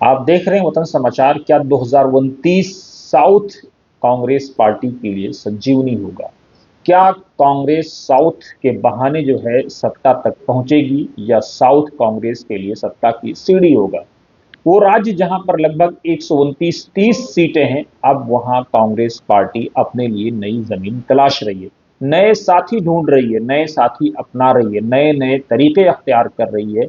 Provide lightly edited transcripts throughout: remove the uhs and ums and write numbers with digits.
आप देख रहे हैं वतन समाचार। क्या 2029 साउथ कांग्रेस पार्टी के लिए संजीवनी होगा? क्या कांग्रेस साउथ के बहाने जो है सत्ता तक पहुंचेगी, या साउथ कांग्रेस के लिए सत्ता की सीढ़ी होगा? वो राज्य जहां पर लगभग 129-30 सीटें हैं, अब वहां कांग्रेस पार्टी अपने लिए नई जमीन तलाश रही है, नए साथी ढूंढ रही है, नए साथी अपना रही है, नए नए तरीके अख्तियार कर रही है।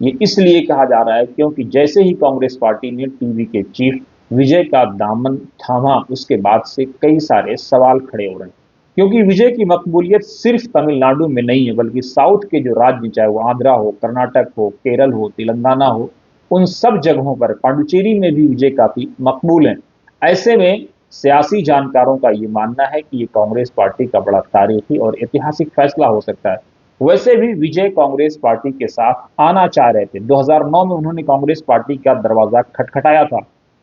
ये इसलिए कहा जा रहा है क्योंकि जैसे ही कांग्रेस पार्टी ने टीवी के चीफ विजय का दामन थामा, उसके बाद से कई सारे सवाल खड़े हो रहे हैं। क्योंकि विजय की मकबूलियत सिर्फ तमिलनाडु में नहीं है, बल्कि साउथ के जो राज्य, चाहे वो आंध्रा हो, कर्नाटक हो, केरल हो, तेलंगाना हो, उन सब जगहों पर, पांडुचेरी में भी विजय काफी मकबूल है। ऐसे में सियासी जानकारों का ये मानना है कि ये कांग्रेस पार्टी का बड़ा तारीखी और ऐतिहासिक फैसला हो सकता है। वैसे भी विजय कांग्रेस पार्टी के साथ आना चाह रहे थे। 2009 में उन्होंने कांग्रेस पार्टी का दरवाजा खटखटाया था।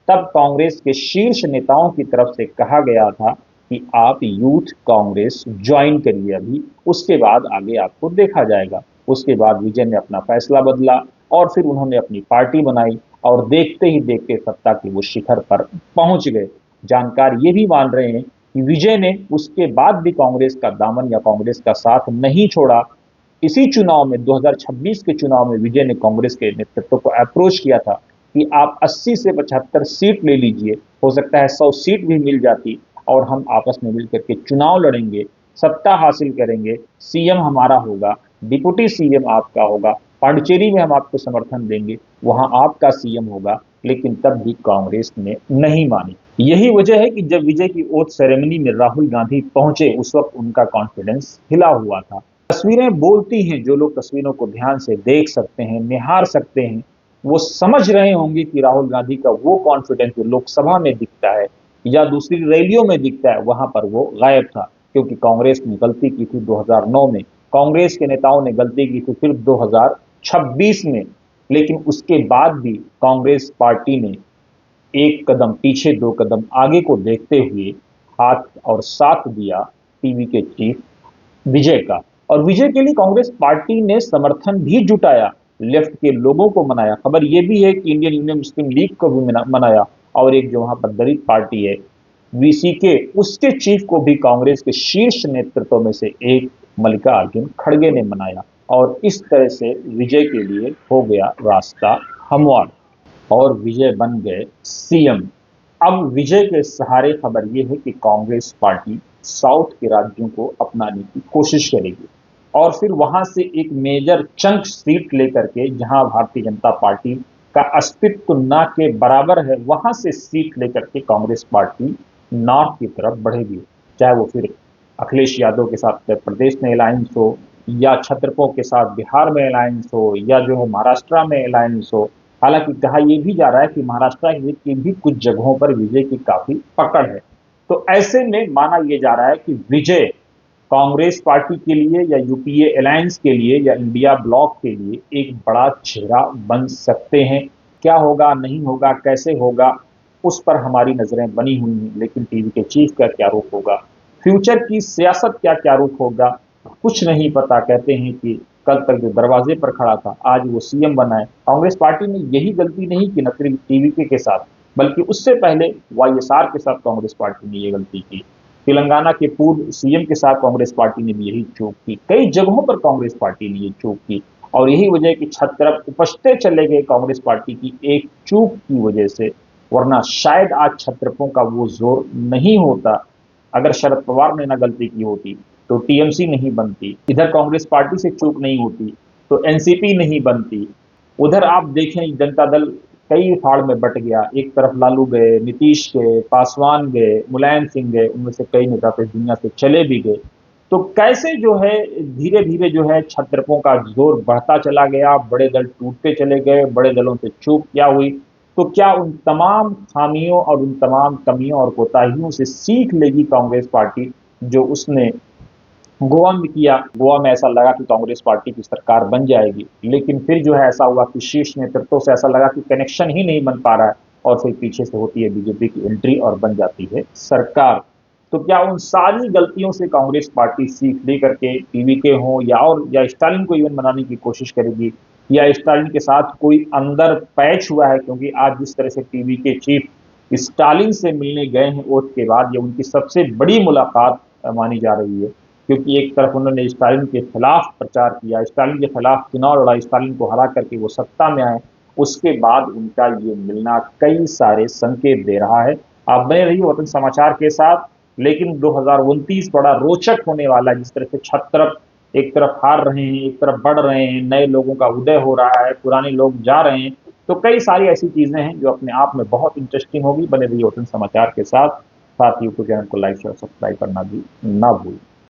तब कांग्रेस के शीर्ष नेताओं की तरफ से कहा गया था कि आप यूथ कांग्रेस ज्वाइन करिए अभी, उसके बाद आगे आपको देखा जाएगा। उसके बाद विजय ने अपना फैसला बदला और फिर उन्होंने अपनी पार्टी बनाई, और देखते ही देखते सत्ता की वो शिखर पर पहुंच गए। जानकार ये भी मान रहे हैं कि विजय ने उसके बाद भी कांग्रेस का दामन या कांग्रेस का साथ नहीं छोड़ा। इसी चुनाव में, 2026 के चुनाव में, विजय ने कांग्रेस के नेतृत्व को अप्रोच किया था कि आप 80 से 75 सीट ले लीजिए, हो सकता है 100 सीट भी मिल जाती, और हम आपस में मिलकर के चुनाव लड़ेंगे, सत्ता हासिल करेंगे, सीएम हमारा होगा, डिप्टी सीएम आपका होगा, पांडिचेरी में हम आपको समर्थन देंगे, वहां आपका सीएम होगा। लेकिन तब भी कांग्रेस ने नहीं मानी। यही वजह है कि जब विजय की ओथ सेरेमनी में राहुल गांधी पहुंचे, उस वक्त उनका कॉन्फिडेंस हिला हुआ था। तस्वीरें बोलती हैं। जो लोग तस्वीरों को ध्यान से देख सकते हैं, निहार सकते हैं, वो समझ रहे होंगे कि राहुल गांधी का वो कॉन्फिडेंस जो लोकसभा में दिखता है या दूसरी रैलियों में दिखता है, वहां पर वो गायब था। क्योंकि कांग्रेस ने गलती की थी 2009 में, कांग्रेस के नेताओं ने गलती की थी फिर 2026 में। लेकिन उसके बाद भी कांग्रेस पार्टी ने एक कदम पीछे, दो कदम आगे को देखते हुए हाथ और साथ दिया टीवी के चीफ विजय का। और विजय के लिए कांग्रेस पार्टी ने समर्थन भी जुटाया, लेफ्ट के लोगों को मनाया। खबर यह भी है कि इंडियन यूनियन मुस्लिम लीग को भी मनाया, और एक जो वहां पर दलित पार्टी है वीसीके, उसके चीफ को भी कांग्रेस के शीर्ष नेतृत्व में से एक मल्लिकार्जुन खड़गे ने मनाया। और इस तरह से विजय के लिए हो गया रास्ता हमवार, और विजय बन गए सीएम। अब विजय के सहारे खबर यह है कि कांग्रेस पार्टी साउथ के राज्यों को अपनाने की कोशिश करेगी, और फिर वहां से एक मेजर चंक सीट लेकर के, जहां भारतीय जनता पार्टी का अस्तित्व ना के बराबर है, वहां से सीट लेकर के कांग्रेस पार्टी नॉर्थ की तरफ बढ़ेगी। चाहे वो फिर अखिलेश यादव के साथ उत्तर प्रदेश में अलायंस हो, या छत्रपों के साथ बिहार में अलायंस हो, या जो है महाराष्ट्र में अलायंस हो। हालांकि कहा यह भी जा रहा है कि महाराष्ट्र की भी कुछ जगहों पर विजय की काफी पकड़ है। तो ऐसे में माना यह जा रहा है कि विजय कांग्रेस पार्टी के लिए, या यूपीए अलायंस के लिए, या इंडिया ब्लॉक के लिए एक बड़ा चेहरा बन सकते हैं। क्या होगा, नहीं होगा, कैसे होगा, उस पर हमारी नजरें बनी हुई हैं। लेकिन टीवी के चीफ का क्या रुख होगा, फ्यूचर की सियासत क्या क्या रुख होगा, कुछ नहीं पता। कहते हैं कि कल तक जो दरवाजे पर खड़ा था, आज वो सीएम बना है। कांग्रेस पार्टी ने यही गलती नहीं की, न सिर्फ टीवी के साथ, बल्कि उससे पहले वाईएसआर के साथ कांग्रेस पार्टी ने यह गलती की। तेलंगाना के पूर्व सीएम के साथ कांग्रेस पार्टी ने भी यही चूक की। कई जगहों पर कांग्रेस पार्टी ने यह चूक की, और यही वजह कि छत तरफ उपजते चले गए कांग्रेस पार्टी की एक चूक की वजह से। वरना शायद आज छत्रपों का वो जोर नहीं होता। अगर शरद पवार ने ना गलती की होती तो टीएमसी नहीं बनती, इधर कांग्रेस पार्टी से चूक नहीं होती तो एनसीपी नहीं बनती। उधर आप देखें, जनता दल कई फाड़ में बट गया। एक तरफ लालू गए, नीतीश गए, पासवान गए, मुलायम सिंह गए, उनमें से कई नेता तो इस दुनिया से चले भी गए। तो कैसे जो है धीरे धीरे जो है छत्रपों का जोर बढ़ता चला गया, बड़े दल टूटते चले गए, बड़े दलों से चूक क्या हुई। तो क्या उन तमाम खामियों और उन तमाम कमियों और कोताहियों से सीख लेगी कांग्रेस पार्टी, जो उसने गोवा में किया? गोवा में ऐसा लगा कि कांग्रेस पार्टी की सरकार बन जाएगी, लेकिन फिर जो है ऐसा हुआ कि शीर्ष नेतृत्व से ऐसा लगा कि कनेक्शन ही नहीं बन पा रहा है, और फिर पीछे से होती है बीजेपी की एंट्री और बन जाती है सरकार। तो क्या उन सारी गलतियों से कांग्रेस पार्टी सीख ले करके टीवी के हों या स्टालिन को इवन बनाने की कोशिश करेगी? या स्टालिन के साथ कोई अंदर पैच हुआ है? क्योंकि आज जिस तरह से टीवी के चीफ स्टालिन से मिलने गए हैं ओथ के बाद, ये उनकी सबसे बड़ी मुलाकात मानी जा रही है, क्योंकि एक तरफ उन्होंने स्टालिन के खिलाफ प्रचार किया, स्टालिन के खिलाफ चुनाव लड़ा, स्टालिन को हरा करके वो सत्ता में आए, उसके बाद उनका ये मिलना कई सारे संकेत दे रहा है। आप बने रहिए वतन समाचार के साथ। लेकिन 2029 बड़ा रोचक होने वाला है। जिस तरह से छह एक तरफ हार रहे हैं, एक तरफ बढ़ रहे हैं, नए लोगों का उदय हो रहा है, पुराने लोग जा रहे हैं, तो कई सारी ऐसी चीजें हैं जो अपने आप में बहुत इंटरेस्टिंग होगी। बने रहिए वतन समाचार के साथ। साथ यूट्यूब चैनल को लाइक शेयर सब्सक्राइब करना भी ना भूलें।